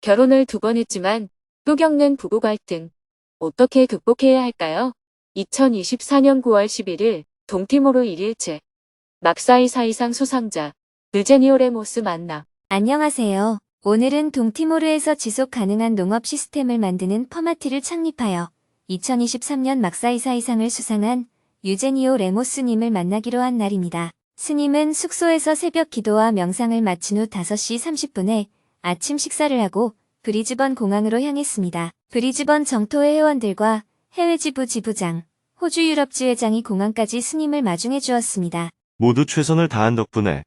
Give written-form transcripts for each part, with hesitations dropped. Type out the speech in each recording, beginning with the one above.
결혼을 2번 했지만 또 겪는 부부 갈등. 어떻게 극복해야 할까요? 2024년 9월 11일 동티모르 1일째 막사이 사이상 수상자 유제니오 레모스 만남. 안녕하세요. 오늘은 동티모르에서 지속 가능한 농업 시스템을 만드는 퍼마티를 창립하여 2023년 막사이사이상을 수상한 유제니오 레모스님을 만나기로 한 날입니다. 스님은 숙소에서 새벽 기도와 명상을 마친 후 5시 30분에 아침 식사를 하고 브리즈번 공항으로 향했습니다. 브리즈번 정토회 회원들과 해외 지부 지부장, 호주 유럽 지회장이 공항까지 스님을 마중해 주었습니다. 모두 최선을 다한 덕분에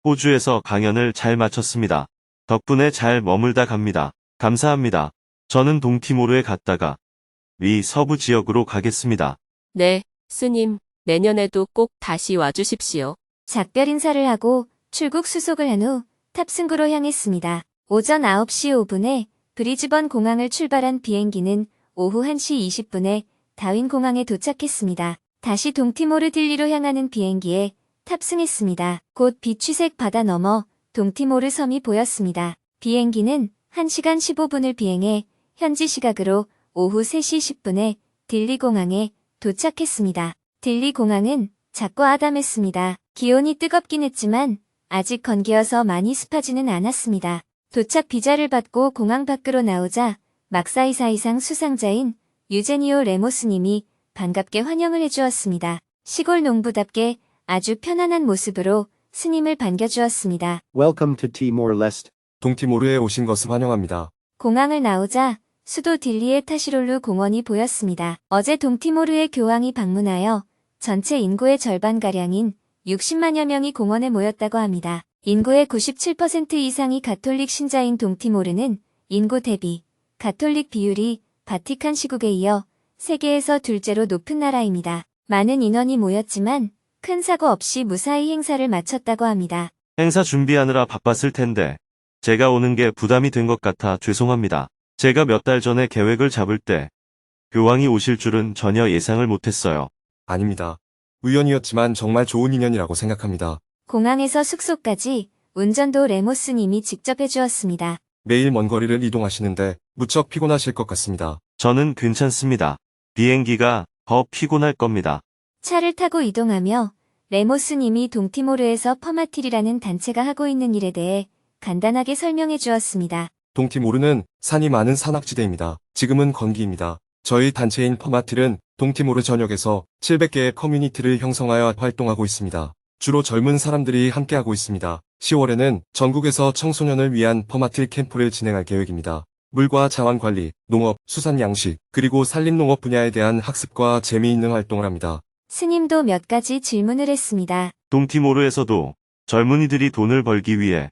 호주에서 강연을 잘 마쳤습니다. 덕분에 잘 머물다 갑니다. 감사합니다. 저는 동티모르에 갔다가 미 서부 지역으로 가겠습니다. 네, 스님, 내년에도 꼭 다시 와주십시오. 작별 인사를 하고 출국 수속을 한 후 탑승구로 향했습니다. 오전 9시 5분에 브리즈번 공항을 출발한 비행기는 오후 1시 20분에 다윈 공항에 도착했습니다. 다시 동티모르 딜리로 향하는 비행기에 탑승했습니다. 곧 비취색 바다 너머 동티모르 섬이 보였습니다. 비행기는 1시간 15분을 비행해 현지 시각으로 오후 3시 10분에 딜리 공항에 도착했습니다. 딜리 공항은 작고 아담했습니다. 기온이 뜨겁긴 했지만 아직 건기여서 많이 습하지는 않았습니다. 도착 비자를 받고 공항 밖으로 나오자 막사이사이상 수상자인 유제니오 레모스님이 반갑게 환영을 해주었습니다. 시골 농부답게 아주 편안한 모습으로 스님을 반겨주었습니다. Welcome to Timor-Leste. 동티모르에 오신 것을 환영합니다. 공항을 나오자 수도 딜리의 타시롤루 공원이 보였습니다. 어제 동티모르의 교황이 방문하여 전체 인구의 절반가량인 60만여 명이 공원에 모였다고 합니다. 인구의 97% 이상이 가톨릭 신자인 동티모르는 인구 대비 가톨릭 비율이 바티칸 시국에 이어 세계에서 둘째로 높은 나라입니다. 많은 인원이 모였지만 큰 사고 없이 무사히 행사를 마쳤다고 합니다. 행사 준비하느라 바빴을 텐데 제가 오는 게 부담이 된 것 같아 죄송합니다. 제가 몇 달 전에 계획을 잡을 때 교황이 오실 줄은 전혀 예상을 못했어요. 아닙니다. 우연이었지만 정말 좋은 인연이라고 생각합니다. 공항에서 숙소까지 운전도 레모스님이 직접 해주었습니다. 매일 먼 거리를 이동하시는데 무척 피곤하실 것 같습니다. 저는 괜찮습니다. 비행기가 더 피곤할 겁니다. 차를 타고 이동하며 레모스님이 동티모르에서 퍼마틸이라는 단체가 하고 있는 일에 대해 간단하게 설명해 주었습니다. 동티모르는 산이 많은 산악지대입니다. 지금은 건기입니다. 저희 단체인 퍼마틸은 동티모르 전역에서 700개의 커뮤니티를 형성하여 활동하고 있습니다. 주로 젊은 사람들이 함께하고 있습니다. 10월에는 전국에서 청소년을 위한 퍼마틸 캠프를 진행할 계획입니다. 물과 자원 관리, 농업, 수산 양식, 그리고 산림농업 분야에 대한 학습과 재미있는 활동을 합니다. 스님도 몇 가지 질문을 했습니다. 동티모르에서도 젊은이들이 돈을 벌기 위해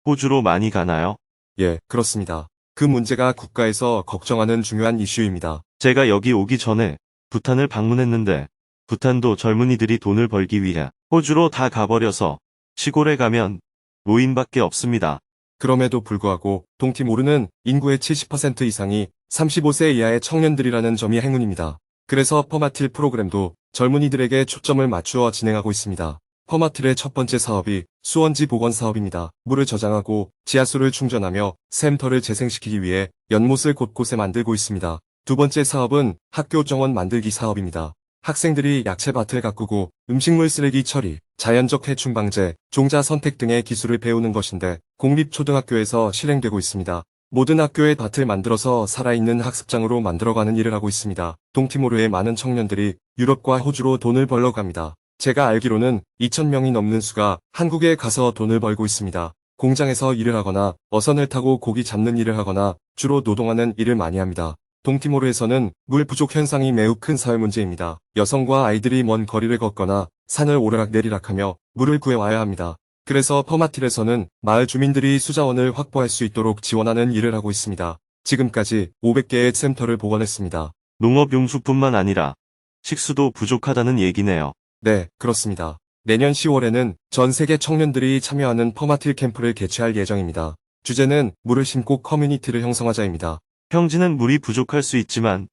호주로 많이 가나요? 예, 그렇습니다. 그 문제가 국가에서 걱정하는 중요한 이슈입니다. 제가 여기 오기 전에 부탄을 방문했는데 부탄도 젊은이들이 돈을 벌기 위해 호주로 다 가버려서 시골에 가면 노인밖에 없습니다. 그럼에도 불구하고 동티모르는 인구의 70% 이상이 35세 이하의 청년들이라는 점이 행운입니다. 그래서 퍼마틸 프로그램도 젊은이들에게 초점을 맞추어 진행하고 있습니다. 퍼마틸의 첫 번째 사업이 수원지 복원 사업입니다. 물을 저장하고 지하수를 충전하며 샘터를 재생시키기 위해 연못을 곳곳에 만들고 있습니다. 두 번째 사업은 학교 정원 만들기 사업입니다. 학생들이 야채밭을 가꾸고 음식물 쓰레기 처리, 자연적 해충 방제, 종자 선택 등의 기술을 배우는 것인데 공립초등학교에서 실행되고 있습니다. 모든 학교의 밭을 만들어서 살아있는 학습장으로 만들어가는 일을 하고 있습니다. 동티모르의 많은 청년들이 유럽과 호주로 돈을 벌러 갑니다. 제가 알기로는 2,000명이 넘는 수가 한국에 가서 돈을 벌고 있습니다. 공장에서 일을 하거나 어선을 타고 고기 잡는 일을 하거나 주로 노동하는 일을 많이 합니다. 동티모르에서는 물 부족 현상이 매우 큰 사회 문제입니다. 여성과 아이들이 먼 거리를 걷거나 산을 오르락내리락하며 물을 구해와야 합니다. 그래서 퍼마틸에서는 마을 주민들이 수자원을 확보할 수 있도록 지원하는 일을 하고 있습니다. 지금까지 500개의 샘터를 복원했습니다. 농업용수뿐만 아니라 식수도 부족하다는 얘기네요. 네, 그렇습니다. 내년 10월에는 전 세계 청년들이 참여하는 퍼마틸 캠프를 개최할 예정입니다. 주제는 물을 심고 커뮤니티를 형성하자입니다. 평지는 물이 부족할 수 있지만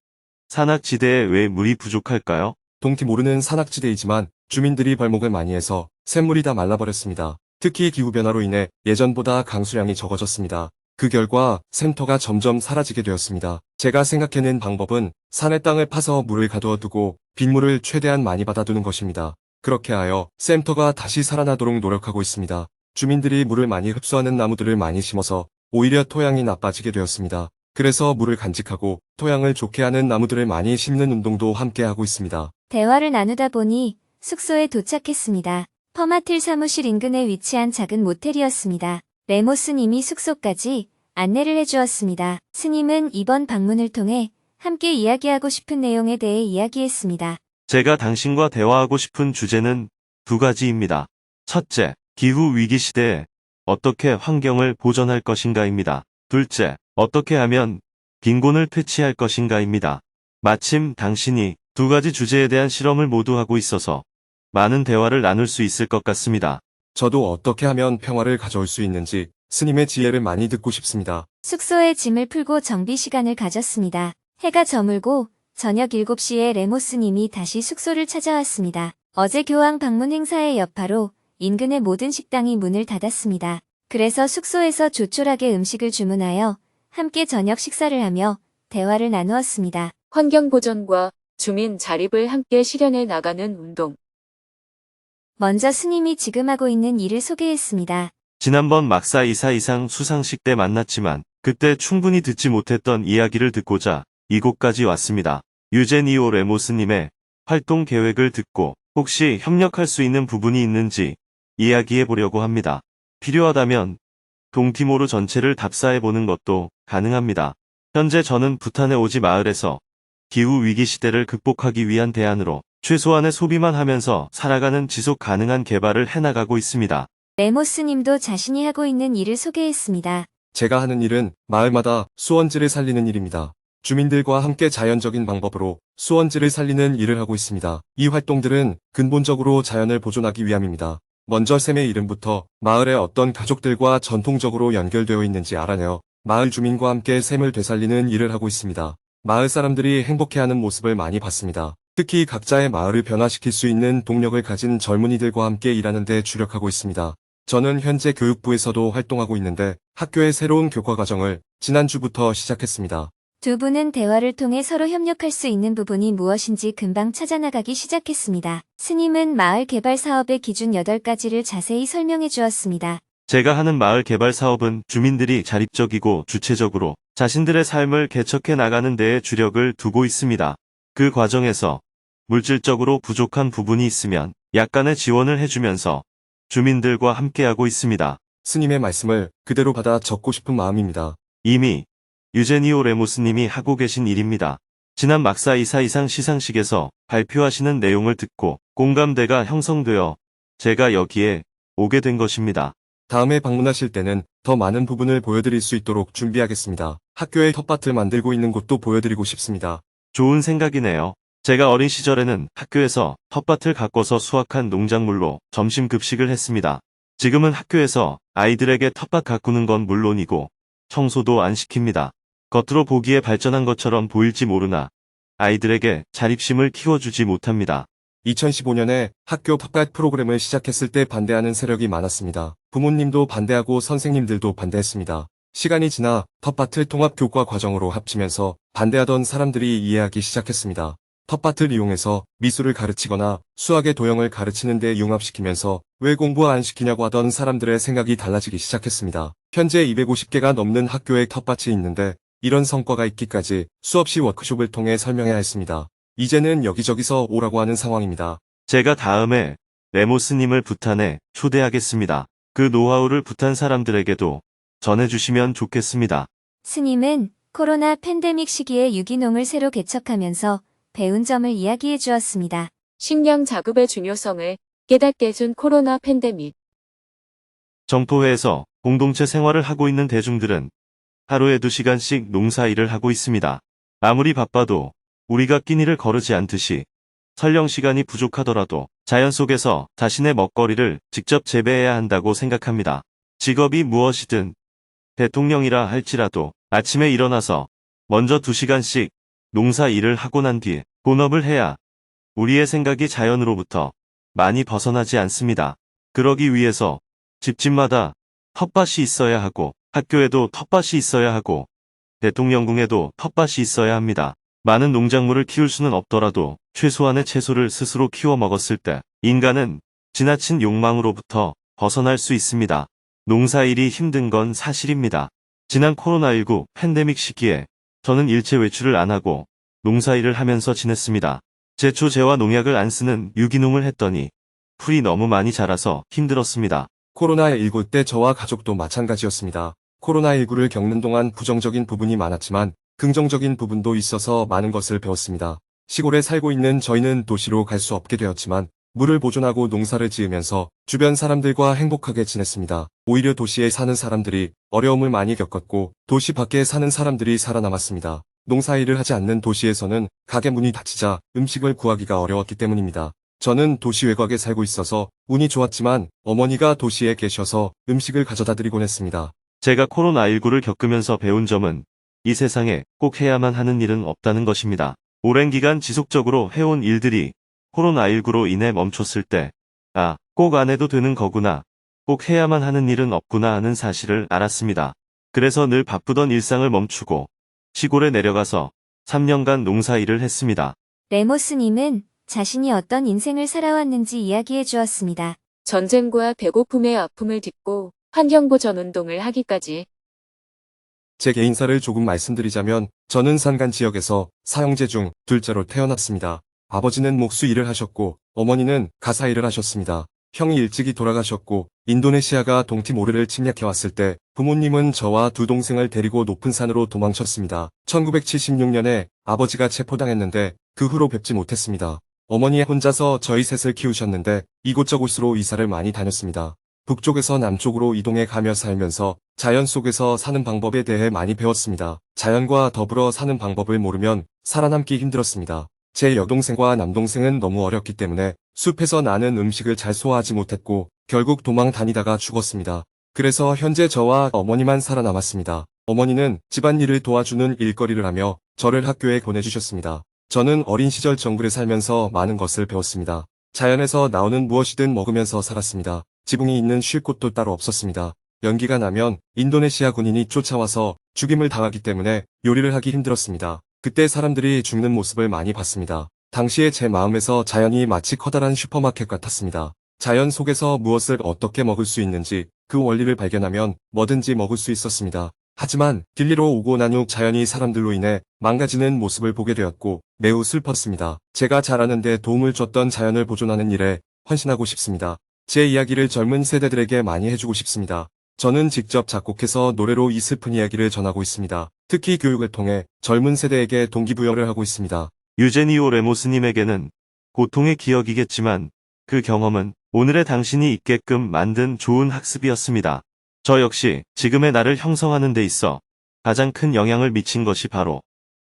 산악지대에 왜 물이 부족할까요? 동티 모르는 산악지대이지만 주민들이 벌목을 많이 해서 샘물이 다 말라버렸습니다. 특히 기후변화로 인해 예전보다 강수량이 적어졌습니다. 그 결과 샘터가 점점 사라지게 되었습니다. 제가 생각해낸 방법은 산의 땅을 파서 물을 가두어 두고 빗물을 최대한 많이 받아두는 것입니다. 그렇게 하여 샘터가 다시 살아나도록 노력하고 있습니다. 주민들이 물을 많이 흡수하는 나무들을 많이 심어서 오히려 토양이 나빠지게 되었습니다. 그래서 물을 간직하고 토양을 좋게 하는 나무들을 많이 심는 운동도 함께 하고 있습니다. 대화를 나누다 보니 숙소에 도착했습니다. 퍼마틸 사무실 인근에 위치한 작은 모텔이었습니다. 레모 스님이 숙소까지 안내를 해주었습니다. 스님은 이번 방문을 통해 함께 이야기하고 싶은 내용에 대해 이야기했습니다. 제가 당신과 대화하고 싶은 주제는 두 가지입니다. 첫째, 기후 위기 시대에 어떻게 환경을 보존할 것인가입니다. 둘째, 어떻게 하면 빈곤을 퇴치할 것인가입니다. 마침 당신이 두 가지 주제에 대한 실험을 모두 하고 있어서 많은 대화를 나눌 수 있을 것 같습니다. 저도 어떻게 하면 평화를 가져올 수 있는지 스님의 지혜를 많이 듣고 싶습니다. 숙소에 짐을 풀고 정비 시간을 가졌습니다. 해가 저물고 저녁 7시에 레모 스님이 다시 숙소를 찾아왔습니다. 어제 교황 방문 행사의 여파로 인근의 모든 식당이 문을 닫았습니다. 그래서 숙소에서 조촐하게 음식을 주문하여 함께 저녁 식사를 하며 대화를 나누었습니다. 환경 보전과 주민 자립을 함께 실현해 나가는 운동. 먼저 스님이 지금 하고 있는 일을 소개했습니다. 지난번 막사 이사 이상 수상식 때 만났지만 그때 충분히 듣지 못했던 이야기를 듣고자 이곳까지 왔습니다. 유제니오 레모스님의 활동 계획을 듣고 혹시 협력할 수 있는 부분이 있는지 이야기해 보려고 합니다. 필요하다면 동티모르 전체를 답사해 보는 것도 가능합니다. 현재 저는 부탄의 오지 마을에서 기후 위기 시대를 극복하기 위한 대안으로 최소한의 소비만 하면서 살아가는 지속 가능한 개발을 해나가고 있습니다. 레모 스님도 자신이 하고 있는 일을 소개했습니다. 제가 하는 일은 마을마다 수원지를 살리는 일입니다. 주민들과 함께 자연적인 방법으로 수원지를 살리는 일을 하고 있습니다. 이 활동들은 근본적으로 자연을 보존하기 위함입니다. 먼저 샘의 이름부터 마을의 어떤 가족들과 전통적으로 연결되어 있는지 알아내어 마을 주민과 함께 샘을 되살리는 일을 하고 있습니다. 마을 사람들이 행복해하는 모습을 많이 봤습니다. 특히 각자의 마을을 변화시킬 수 있는 동력을 가진 젊은이들과 함께 일하는 데 주력하고 있습니다. 저는 현재 교육부에서도 활동하고 있는데 학교의 새로운 교과 과정을 지난주부터 시작했습니다. 두 분은 대화를 통해 서로 협력할 수 있는 부분이 무엇인지 금방 찾아나가기 시작했습니다. 스님은 마을 개발 사업의 기준 8가지를 자세히 설명해 주었습니다. 제가 하는 마을 개발 사업은 주민들이 자립적이고 주체적으로 자신들의 삶을 개척해 나가는 데에 주력을 두고 있습니다. 그 과정에서 물질적으로 부족한 부분이 있으면 약간의 지원을 해주면서 주민들과 함께하고 있습니다. 스님의 말씀을 그대로 받아 적고 싶은 마음입니다. 이미 유제니오 레모스님이 하고 계신 일입니다. 지난 막사 이사 이상 시상식에서 발표하시는 내용을 듣고 공감대가 형성되어 제가 여기에 오게 된 것입니다. 다음에 방문하실 때는 더 많은 부분을 보여드릴 수 있도록 준비하겠습니다. 학교에 텃밭을 만들고 있는 곳도 보여드리고 싶습니다. 좋은 생각이네요. 제가 어린 시절에는 학교에서 텃밭을 가꿔서 수확한 농작물로 점심 급식을 했습니다. 지금은 학교에서 아이들에게 텃밭 가꾸는 건 물론이고 청소도 안 시킵니다. 겉으로 보기에 발전한 것처럼 보일지 모르나 아이들에게 자립심을 키워주지 못합니다. 2015년에 학교 텃밭 프로그램을 시작했을 때 반대하는 세력이 많았습니다. 부모님도 반대하고 선생님들도 반대했습니다. 시간이 지나 텃밭을 통합교과 과정으로 합치면서 반대하던 사람들이 이해하기 시작했습니다. 텃밭을 이용해서 미술을 가르치거나 수학의 도형을 가르치는 데 융합시키면서 왜 공부 안 시키냐고 하던 사람들의 생각이 달라지기 시작했습니다. 현재 250개가 넘는 학교에 텃밭이 있는데 이런 성과가 있기까지 수없이 워크숍을 통해 설명해야 했습니다. 이제는 여기저기서 오라고 하는 상황입니다. 제가 다음에 레모스님을 부탄에 초대하겠습니다. 그 노하우를 부탄 사람들에게도 전해주시면 좋겠습니다. 스님은 코로나 팬데믹 시기에 유기농을 새로 개척하면서 배운 점을 이야기해 주었습니다. 식량 자급의 중요성을 깨닫게 해준 코로나 팬데믹. 정포회에서 공동체 생활을 하고 있는 대중들은 하루에 2시간씩 농사일을 하고 있습니다. 아무리 바빠도 우리가 끼니를 거르지 않듯이 설령 시간이 부족하더라도 자연 속에서 자신의 먹거리를 직접 재배해야 한다고 생각합니다. 직업이 무엇이든 대통령이라 할지라도 아침에 일어나서 먼저 2시간씩 농사 일을 하고 난 뒤에 본업을 해야 우리의 생각이 자연으로부터 많이 벗어나지 않습니다. 그러기 위해서 집집마다 텃밭이 있어야 하고 학교에도 텃밭이 있어야 하고 대통령궁에도 텃밭이 있어야 합니다. 많은 농작물을 키울 수는 없더라도 최소한의 채소를 스스로 키워 먹었을 때 인간은 지나친 욕망으로부터 벗어날 수 있습니다. 농사일이 힘든 건 사실입니다. 지난 코로나19 팬데믹 시기에 저는 일체 외출을 안 하고 농사일을 하면서 지냈습니다. 제초, 제와 농약을 안 쓰는 유기농을 했더니 풀이 너무 많이 자라서 힘들었습니다. 코로나19 때 저와 가족도 마찬가지였습니다. 코로나19를 겪는 동안 부정적인 부분이 많았지만 긍정적인 부분도 있어서 많은 것을 배웠습니다. 시골에 살고 있는 저희는 도시로 갈 수 없게 되었지만 물을 보존하고 농사를 지으면서 주변 사람들과 행복하게 지냈습니다. 오히려 도시에 사는 사람들이 어려움을 많이 겪었고 도시 밖에 사는 사람들이 살아남았습니다. 농사일을 하지 않는 도시에서는 가게 문이 닫히자 음식을 구하기가 어려웠기 때문입니다. 저는 도시 외곽에 살고 있어서 운이 좋았지만 어머니가 도시에 계셔서 음식을 가져다 드리곤 했습니다. 제가 코로나19를 겪으면서 배운 점은 이 세상에 꼭 해야만 하는 일은 없다는 것입니다. 오랜 기간 지속적으로 해온 일들이 코로나19로 인해 멈췄을 때, 꼭 안 해도 되는 거구나, 꼭 해야만 하는 일은 없구나 하는 사실을 알았습니다. 그래서 늘 바쁘던 일상을 멈추고 시골에 내려가서 3년간 농사일을 했습니다. 레모스님은 자신이 어떤 인생을 살아왔는지 이야기해 주었습니다. 전쟁과 배고픔의 아픔을 딛고 환경보전 운동을 하기까지. 제 개인사를 조금 말씀드리자면 저는 산간 지역에서 사형제 중 둘째로 태어났습니다. 아버지는 목수 일을 하셨고 어머니는 가사 일을 하셨습니다. 형이 일찍이 돌아가셨고 인도네시아가 동티모르를 침략해왔을 때 부모님은 저와 두 동생을 데리고 높은 산으로 도망쳤습니다. 1976년에 아버지가 체포당했는데 그 후로 뵙지 못했습니다. 어머니 혼자서 저희 셋을 키우셨는데 이곳저곳으로 이사를 많이 다녔습니다. 북쪽에서 남쪽으로 이동해 가며 살면서 자연 속에서 사는 방법에 대해 많이 배웠습니다. 자연과 더불어 사는 방법을 모르면 살아남기 힘들었습니다. 제 여동생과 남동생은 너무 어렸기 때문에 숲에서 나는 음식을 잘 소화하지 못했고 결국 도망 다니다가 죽었습니다. 그래서 현재 저와 어머니만 살아남았습니다. 어머니는 집안일을 도와주는 일거리를 하며 저를 학교에 보내주셨습니다. 저는 어린 시절 정글에 살면서 많은 것을 배웠습니다. 자연에서 나오는 무엇이든 먹으면서 살았습니다. 지붕이 있는 쉴 곳도 따로 없었습니다. 연기가 나면 인도네시아 군인이 쫓아와서 죽임을 당하기 때문에 요리를 하기 힘들었습니다. 그때 사람들이 죽는 모습을 많이 봤습니다. 당시에 제 마음에서 자연이 마치 커다란 슈퍼마켓 같았습니다. 자연 속에서 무엇을 어떻게 먹을 수 있는지 그 원리를 발견하면 뭐든지 먹을 수 있었습니다. 하지만 딜리로 오고 난 후 자연이 사람들로 인해 망가지는 모습을 보게 되었고 매우 슬펐습니다. 제가 잘하는데 도움을 줬던 자연을 보존하는 일에 헌신하고 싶습니다. 제 이야기를 젊은 세대들에게 많이 해주고 싶습니다. 저는 직접 작곡해서 노래로 이 슬픈 이야기를 전하고 있습니다. 특히 교육을 통해 젊은 세대에게 동기부여를 하고 있습니다. 유제니오 레모스님에게는 고통의 기억이겠지만 그 경험은 오늘의 당신이 있게끔 만든 좋은 학습이었습니다. 저 역시 지금의 나를 형성하는 데 있어 가장 큰 영향을 미친 것이 바로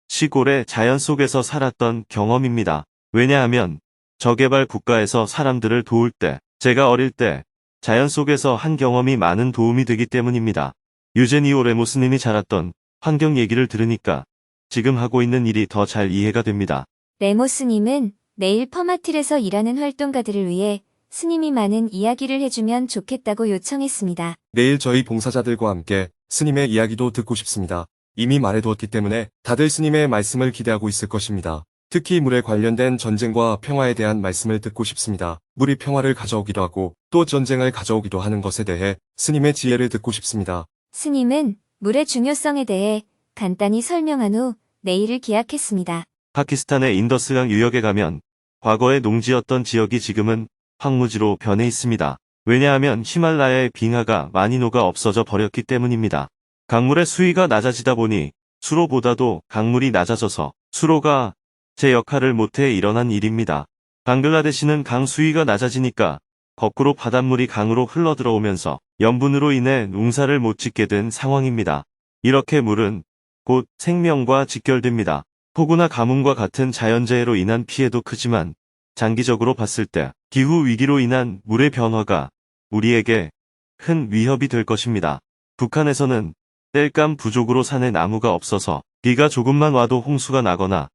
시골의 자연 속에서 살았던 경험입니다. 왜냐하면 저개발 국가에서 사람들을 도울 때 제가 어릴 때 자연 속에서 한 경험이 많은 도움이 되기 때문입니다. 유제니오 레모스님이 자랐던 환경 얘기를 들으니까 지금 하고 있는 일이 더 잘 이해가 됩니다. 레모스님은 내일 퍼마틸에서 일하는 활동가들을 위해 스님이 많은 이야기를 해주면 좋겠다고 요청했습니다. 내일 저희 봉사자들과 함께 스님의 이야기도 듣고 싶습니다. 이미 말해두었기 때문에 다들 스님의 말씀을 기대하고 있을 것입니다. 특히 물에 관련된 전쟁과 평화에 대한 말씀을 듣고 싶습니다. 물이 평화를 가져오기도 하고 또 전쟁을 가져오기도 하는 것에 대해 스님의 지혜를 듣고 싶습니다. 스님은 물의 중요성에 대해 간단히 설명한 후 내일을 기약했습니다. 파키스탄의 인더스강 유역에 가면 과거에 농지였던 지역이 지금은 황무지로 변해 있습니다. 왜냐하면 히말라야의 빙하가 많이 녹아 없어져 버렸기 때문입니다. 강물의 수위가 낮아지다 보니 수로보다도 강물이 낮아져서 수로가 제 역할을 못해 일어난 일입니다. 방글라데시는 강 수위가 낮아지니까 거꾸로 바닷물이 강으로 흘러들어오면서 염분으로 인해 농사를 못 짓게 된 상황입니다. 이렇게 물은 곧 생명과 직결됩니다. 폭우나 가뭄과 같은 자연재해로 인한 피해도 크지만 장기적으로 봤을 때 기후 위기로 인한 물의 변화가 우리에게 큰 위협이 될 것입니다. 북한에서는 땔감 부족으로 산에 나무가 없어서 비가 조금만 와도 홍수가 나거나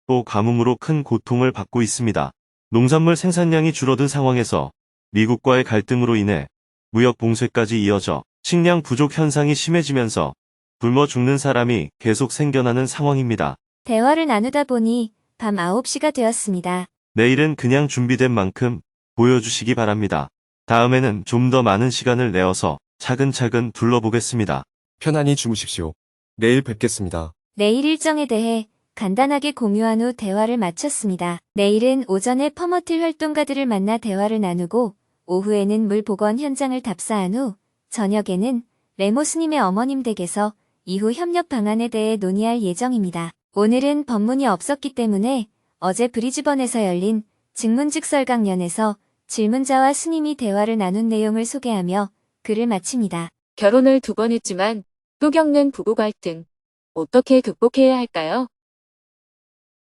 또 가뭄으로 큰 고통을 받고 있습니다. 농산물 생산량이 줄어든 상황에서 미국과의 갈등으로 인해 무역 봉쇄까지 이어져 식량 부족 현상이 심해지면서 굶어 죽는 사람이 계속 생겨나는 상황입니다. 대화를 나누다 보니 밤 9시가 되었습니다. 내일은 그냥 준비된 만큼 보여주시기 바랍니다. 다음에는 좀 더 많은 시간을 내어서 차근차근 둘러보겠습니다. 편안히 주무십시오. 내일 뵙겠습니다. 내일 일정에 대해 간단하게 공유한 후 대화를 마쳤습니다. 내일은 오전에 퍼머틀 활동가들을 만나 대화를 나누고 오후에는 물 복원 현장을 답사한 후 저녁에는 레모 스님의 어머님 댁에서 이후 협력 방안에 대해 논의할 예정입니다. 오늘은 법문이 없었기 때문에 어제 브리즈번에서 열린 증문즉설 강연에서 질문자와 스님이 대화를 나눈 내용을 소개하며 글을 마칩니다. 결혼을 2번 했지만 또 겪는 부부 갈등. 어떻게 극복해야 할까요?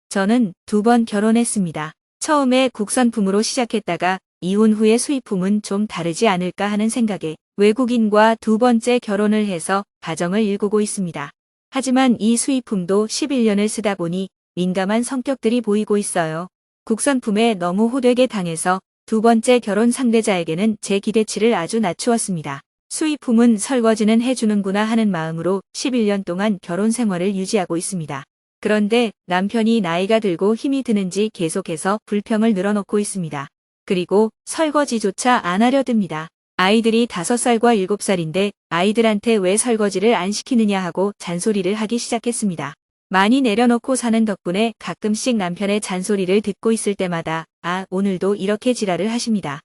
저는 2번 결혼했습니다. 처음에 국산품으로 시작했다가 이혼 후의 수입품은 좀 다르지 않을까 하는 생각에 외국인과 2번째 결혼을 해서 가정을 일구고 있습니다. 하지만 이 수입품도 11년을 쓰다 보니 민감한 성격들이 보이고 있어요. 국산품에 너무 호되게 당해서 2번째 결혼 상대자에게는 제 기대치를 아주 낮추었습니다. 수입품은 설거지는 해주는구나 하는 마음으로 11년 동안 결혼 생활을 유지하고 있습니다. 그런데 남편이 나이가 들고 힘이 드는지 계속해서 불평을 늘어놓고 있습니다. 그리고 설거지조차 안 하려 듭니다. 아이들이 5살과 7살인데 아이들한테 왜 설거지를 안 시키느냐 하고 잔소리를 하기 시작했습니다. 많이 내려놓고 사는 덕분에 가끔씩 남편의 잔소리를 듣고 있을 때마다 아, 오늘도 이렇게 지랄을 하십니다.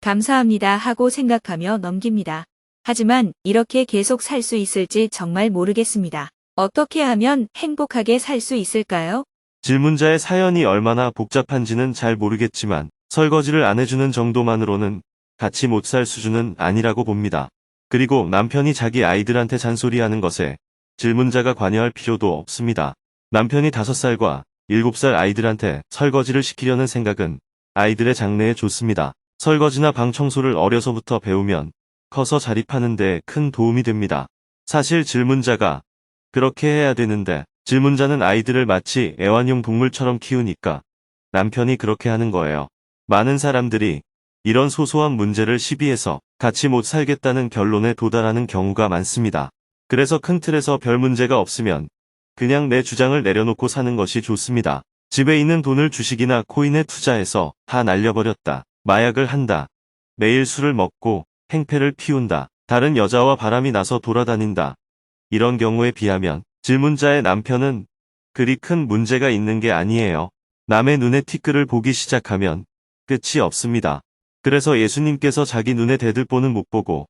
감사합니다 하고 생각하며 넘깁니다. 하지만 이렇게 계속 살 수 있을지 정말 모르겠습니다. 어떻게 하면 행복하게 살 수 있을까요? 질문자의 사연이 얼마나 복잡한지는 잘 모르겠지만 설거지를 안 해주는 정도만으로는 같이 못 살 수준은 아니라고 봅니다. 그리고 남편이 자기 아이들한테 잔소리하는 것에 질문자가 관여할 필요도 없습니다. 남편이 5살과 7살 아이들한테 설거지를 시키려는 생각은 아이들의 장래에 좋습니다. 설거지나 방 청소를 어려서부터 배우면 커서 자립하는 데 큰 도움이 됩니다. 사실 질문자가 그렇게 해야 되는데 질문자는 아이들을 마치 애완용 동물처럼 키우니까 남편이 그렇게 하는 거예요. 많은 사람들이 이런 소소한 문제를 시비해서 같이 못 살겠다는 결론에 도달하는 경우가 많습니다. 그래서 큰 틀에서 별 문제가 없으면 그냥 내 주장을 내려놓고 사는 것이 좋습니다. 집에 있는 돈을 주식이나 코인에 투자해서 다 날려버렸다. 마약을 한다. 매일 술을 먹고 행패를 피운다. 다른 여자와 바람이 나서 돌아다닌다. 이런 경우에 비하면 질문자의 남편은 그리 큰 문제가 있는 게 아니에요. 남의 눈에 티끌을 보기 시작하면 끝이 없습니다. 그래서 예수님께서 자기 눈에 대들보는 못 보고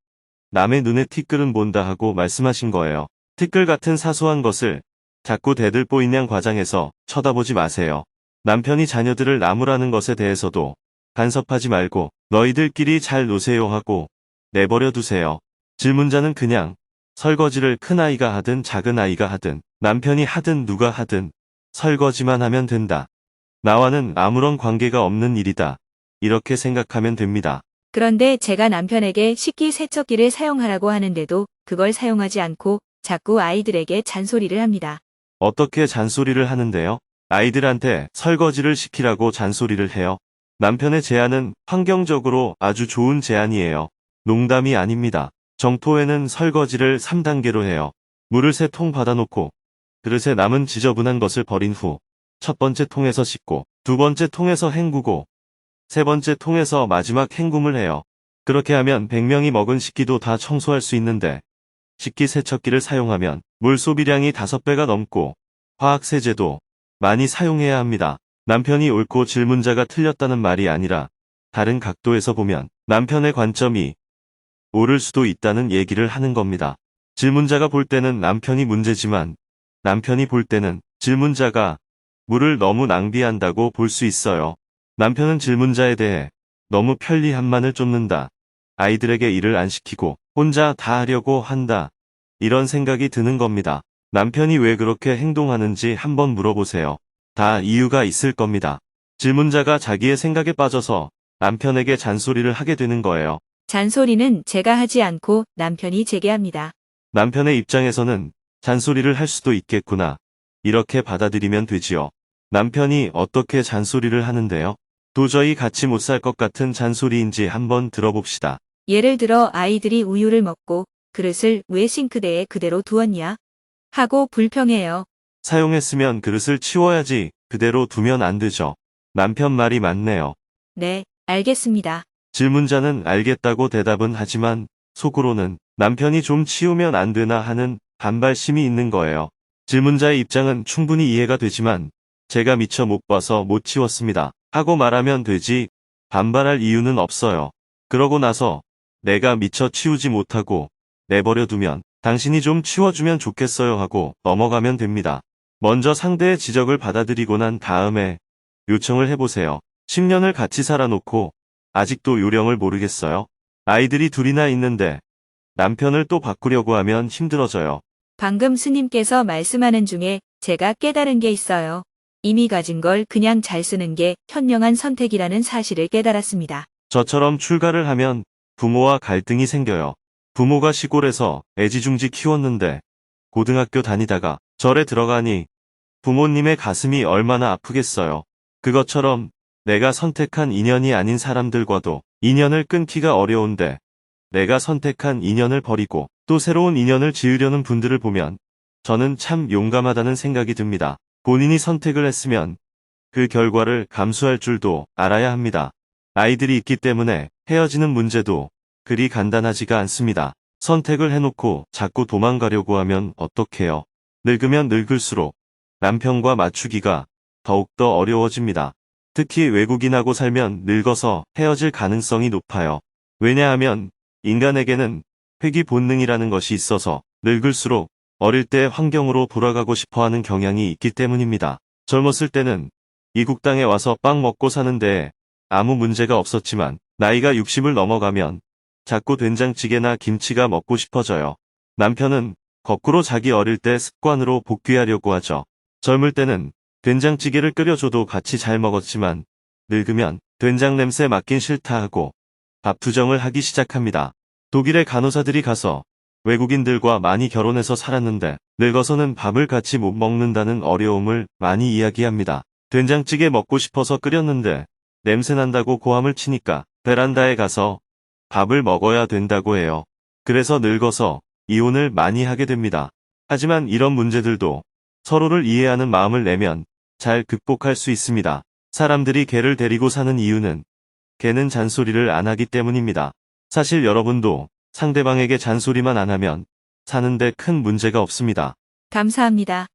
남의 눈에 티끌은 본다 하고 말씀하신 거예요. 티끌 같은 사소한 것을 자꾸 대들보인 양 과장해서 쳐다보지 마세요. 남편이 자녀들을 나무라는 것에 대해서도 간섭하지 말고 너희들끼리 잘 노세요 하고 내버려 두세요. 질문자는 그냥 설거지를 큰아이가 하든 작은아이가 하든 남편이 하든 누가 하든 설거지만 하면 된다. 나와는 아무런 관계가 없는 일이다. 이렇게 생각하면 됩니다. 그런데 제가 남편에게 식기세척기를 사용하라고 하는데도 그걸 사용하지 않고 자꾸 아이들에게 잔소리를 합니다. 어떻게 잔소리를 하는데요? 아이들한테 설거지를 시키라고 잔소리를 해요. 남편의 제안은 환경적으로 아주 좋은 제안이에요. 농담이 아닙니다. 정토에는 설거지를 3단계로 해요. 물을 3통 받아놓고 그릇에 남은 지저분한 것을 버린 후 첫 번째 통에서 씻고 두 번째 통에서 헹구고 세 번째 통에서 마지막 헹굼을 해요. 그렇게 하면 100명이 먹은 식기도 다 청소할 수 있는데 식기세척기를 사용하면 물 소비량이 5배가 넘고 화학세제도 많이 사용해야 합니다. 남편이 옳고 질문자가 틀렸다는 말이 아니라 다른 각도에서 보면 남편의 관점이 옳을 수도 있다는 얘기를 하는 겁니다. 질문자가 볼 때는 남편이 문제지만 남편이 볼 때는 질문자가 물을 너무 낭비한다고 볼 수 있어요. 남편은 질문자에 대해 너무 편리함만을 쫓는다. 아이들에게 일을 안 시키고 혼자 다 하려고 한다. 이런 생각이 드는 겁니다. 남편이 왜 그렇게 행동하는지 한번 물어보세요. 다 이유가 있을 겁니다. 질문자가 자기의 생각에 빠져서 남편에게 잔소리를 하게 되는 거예요. 잔소리는 제가 하지 않고 남편이 제게 합니다. 남편의 입장에서는 잔소리를 할 수도 있겠구나. 이렇게 받아들이면 되지요. 남편이 어떻게 잔소리를 하는데요? 도저히 같이 못 살 것 같은 잔소리인지 한번 들어봅시다. 예를 들어 아이들이 우유를 먹고 그릇을 왜 싱크대에 그대로 두었냐? 하고 불평해요. 사용했으면 그릇을 치워야지 그대로 두면 안 되죠. 남편 말이 맞네요. 네, 알겠습니다. 질문자는 알겠다고 대답은 하지만 속으로는 남편이 좀 치우면 안 되나 하는 반발심이 있는 거예요. 질문자의 입장은 충분히 이해가 되지만 제가 미처 못 봐서 못 치웠습니다. 하고 말하면 되지 반발할 이유는 없어요. 그러고 나서 내가 미처 치우지 못하고 내버려 두면 당신이 좀 치워주면 좋겠어요 하고 넘어가면 됩니다. 먼저 상대의 지적을 받아들이고 난 다음에 요청을 해보세요. 10년을 같이 살아놓고 아직도 요령을 모르겠어요? 아이들이 둘이나 있는데 남편을 또 바꾸려고 하면 힘들어져요. 방금 스님께서 말씀하는 중에 제가 깨달은 게 있어요. 이미 가진 걸 그냥 잘 쓰는 게 현명한 선택이라는 사실을 깨달았습니다. 저처럼 출가를 하면 부모와 갈등이 생겨요. 부모가 시골에서 애지중지 키웠는데 고등학교 다니다가 절에 들어가니 부모님의 가슴이 얼마나 아프겠어요. 그것처럼 내가 선택한 인연이 아닌 사람들과도 인연을 끊기가 어려운데 내가 선택한 인연을 버리고 또 새로운 인연을 지으려는 분들을 보면 저는 참 용감하다는 생각이 듭니다. 본인이 선택을 했으면 그 결과를 감수할 줄도 알아야 합니다. 아이들이 있기 때문에 헤어지는 문제도 그리 간단하지가 않습니다. 선택을 해놓고 자꾸 도망가려고 하면 어떡해요? 늙으면 늙을수록 남편과 맞추기가 더욱더 어려워집니다. 특히 외국인하고 살면 늙어서 헤어질 가능성이 높아요. 왜냐하면 인간에게는 회귀 본능이라는 것이 있어서 늙을수록 어릴 때 환경으로 돌아가고 싶어하는 경향이 있기 때문입니다. 젊었을 때는 이국 땅에 와서 빵 먹고 사는데 아무 문제가 없었지만 나이가 60을 넘어가면 자꾸 된장찌개나 김치가 먹고 싶어져요. 남편은 거꾸로 자기 어릴 때 습관으로 복귀하려고 하죠. 젊을 때는 된장찌개를 끓여줘도 같이 잘 먹었지만 늙으면 된장 냄새 맡긴 싫다 하고 밥 투정을 하기 시작합니다. 독일의 간호사들이 가서 외국인들과 많이 결혼해서 살았는데 늙어서는 밥을 같이 못 먹는다는 어려움을 많이 이야기합니다. 된장찌개 먹고 싶어서 끓였는데 냄새 난다고 고함을 치니까 베란다에 가서 밥을 먹어야 된다고 해요. 그래서 늙어서 이혼을 많이 하게 됩니다. 하지만 이런 문제들도 서로를 이해하는 마음을 내면 잘 극복할 수 있습니다. 사람들이 개를 데리고 사는 이유는 개는 잔소리를 안 하기 때문입니다. 사실 여러분도 상대방에게 잔소리만 안 하면 사는데 큰 문제가 없습니다. 감사합니다.